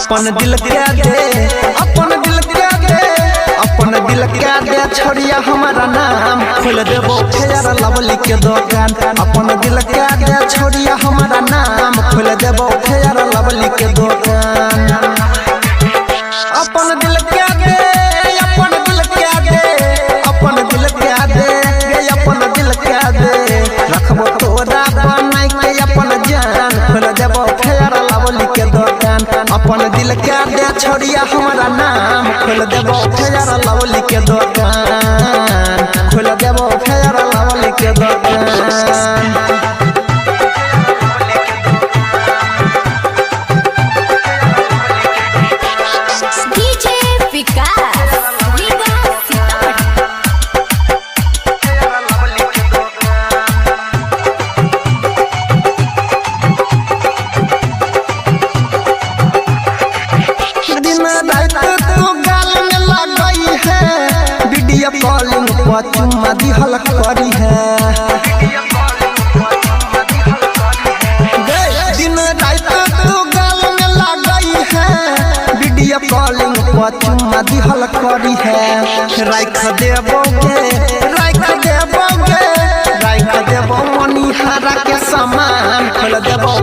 अपन दिल के दे, अपन दिल के दे, अपन दिल के दे छोड़िया हमारा नाम खोल देबो फेयर लवली के दुकान। अपन दिल के दे छोड़िया हमारा नाम खोल देबो फेयर लवली के दुकान। अपन दिल के दे, अपन दिल के दे, अपन दिल के दे, अपन दिल के दे रखबो तोरा बनाई के अपन जान खोल देबो फेयर लवली के दुकान। अपन दिल के दे छोड़िया हमारा नाम खोल देबो फेयर लवली के दुकान, खोल देबो फेयर लवली के दुकान। कॉलिंग पर चुम्मा दिहल करी है, दिन रात तू गाल में लगई है। वीडियो कॉलिंग पर चुम्मा दिहल करी है। राख देबोगे, राख देबोगे, राख देबो मनिहारा के सामान खोल देबो